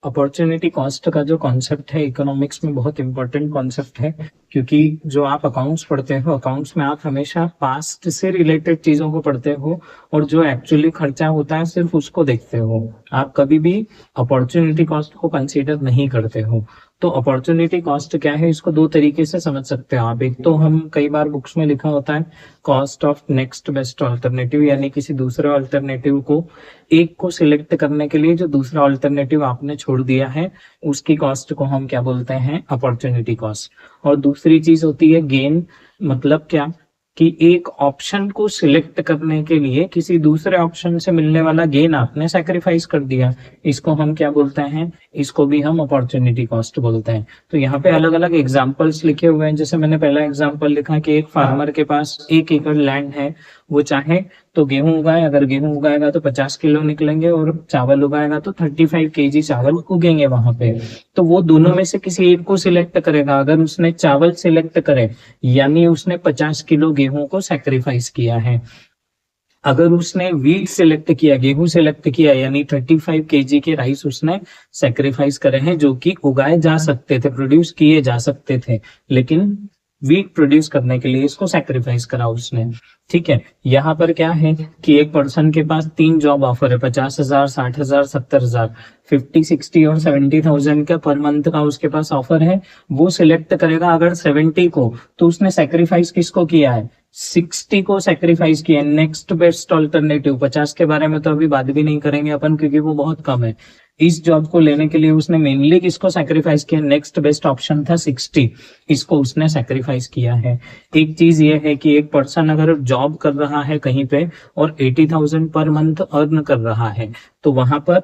Opportunity cost का जो concept है इकोनॉमिक्स में बहुत इंपॉर्टेंट कॉन्सेप्ट है, क्योंकि जो आप अकाउंट्स पढ़ते हो, अकाउंट्स में आप हमेशा पास्ट से रिलेटेड चीजों को पढ़ते हो और जो एक्चुअली खर्चा होता है सिर्फ उसको देखते हो। आप कभी भी अपॉर्चुनिटी कॉस्ट को कंसीडर नहीं करते हो। तो अपॉर्चुनिटी कॉस्ट क्या है, इसको दो तरीके से समझ सकते हो आप। एक तो हम कई बार बुक्स में लिखा होता है cost of next best alternative, यानी किसी दूसरे ऑल्टरनेटिव को एक को सिलेक्ट करने के लिए जो दूसरा ऑल्टरनेटिव आपने छोड़ दिया है उसकी कॉस्ट को हम क्या बोलते हैं, अपॉर्चुनिटी कॉस्ट। और दूसरी चीज होती है गेन। मतलब क्या कि एक ऑप्शन को सिलेक्ट करने के लिए किसी दूसरे ऑप्शन से मिलने वाला गेन आपने सैक्रिफाइस कर दिया, इसको हम क्या बोलते हैं, इसको भी हम अपॉर्चुनिटी कॉस्ट बोलते हैं। तो यहाँ पे अलग अलग एग्जांपल्स लिखे हुए हैं। जैसे मैंने पहला एग्जांपल लिखा कि एक फार्मर के पास 1 एकड़ लैंड है, वो चाहे तो गेहूं उगाए, अगर गेहूं उगाएगा तो 50 किलो निकलेंगे और चावल उगाएगा तो 35 केजी चावल उगेंगे वहां पे। तो वो दोनों में से किसी एक को सिलेक्ट करेगा। अगर उसने चावल सिलेक्ट करे यानी उसने 50 किलो गेहूं को सैक्रिफाइस किया है। अगर उसने व्हीट सिलेक्ट किया, गेहूं सिलेक्ट किया, यानी 35 केजी के राइस उसने सैक्रिफाइस करे हैं जो कि उगाए जा सकते थे, प्रोड्यूस किए जा सकते थे, लेकिन व्हीट प्रोड्यूस करने के लिए इसको सैक्रिफाइस करा उसने। ठीक है, यहाँ पर क्या है कि एक पर्सन के पास 3 जॉब ऑफर है, 50,000, 60,000, 70,000, 50, 60 और 70,000 का पर मंथ का उसके पास ऑफर है। वो सिलेक्ट करेगा अगर 70 को, तो उसने सैक्रिफाइस किसको किया है, 60 को सैक्रिफाइस किया। नेक्स्ट बेस्ट ऑल्टरनेटिव 50 के बारे में तो अभी बात भी नहीं करेंगे अपन, क्योंकि वो बहुत कम है। इस जॉब को लेने के लिए उसने मेनली किसको सैक्रिफाइस किया, नेक्स्ट बेस्ट ऑप्शन था 60, इसको उसने सैक्रिफाइस किया है। एक चीज ये है कि एक पर्सन अगर जॉब कर रहा है कहीं पे और 80,000 पर मंथ अर्न कर रहा है, तो वहां पर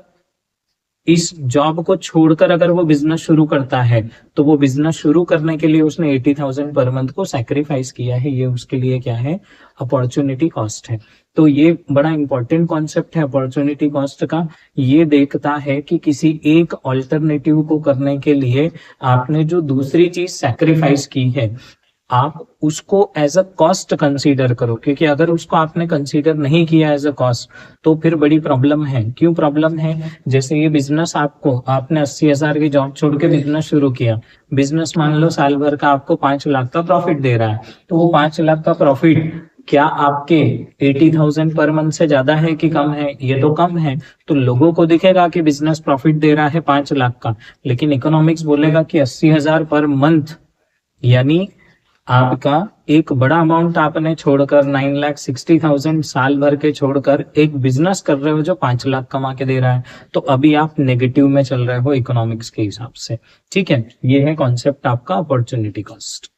इस जॉब को छोड़कर अगर वो बिजनेस शुरू करता है तो वो बिजनेस शुरू करने के लिए उसने 80,000 पर मंथ को सैक्रिफाइस किया है। ये उसके लिए क्या है, अपॉर्चुनिटी कॉस्ट है। तो ये बड़ा इंपॉर्टेंट कॉन्सेप्ट है अपॉर्चुनिटी कॉस्ट का। ये देखता है कि किसी एक ऑल्टरनेटिव को करने के लिए आपने जो दूसरी चीज सैक्रिफाइस की है आप उसको एज अ कॉस्ट कंसीडर करो, क्योंकि अगर उसको आपने कंसीडर नहीं किया एज अ कॉस्ट तो फिर बड़ी प्रॉब्लम है। क्यों प्रॉब्लम है, जैसे ये बिजनेस आपने 80,000 की जॉब छोड़ के बिजनेस शुरू किया, बिजनेस मान लो साल भर का आपको 5 लाख का प्रॉफिट दे रहा है, तो वो 5 लाख का प्रॉफिट क्या आपके 80,000 पर मंथ से ज्यादा है कि कम है, ये तो कम है। तो लोगों को दिखेगा कि बिजनेस प्रॉफिट दे रहा है 5 लाख का, लेकिन इकोनॉमिक्स बोलेगा कि 80,000 पर मंथ, यानी आपका एक बड़ा अमाउंट आपने छोड़कर 9,60,000 साल भर के छोड़कर एक बिजनेस कर रहे हो जो 5 लाख कमा के दे रहा है, तो अभी आप नेगेटिव में चल रहे हो इकोनॉमिक्स के हिसाब से। ठीक है, ये है कॉन्सेप्ट आपका अपॉर्चुनिटी कॉस्ट।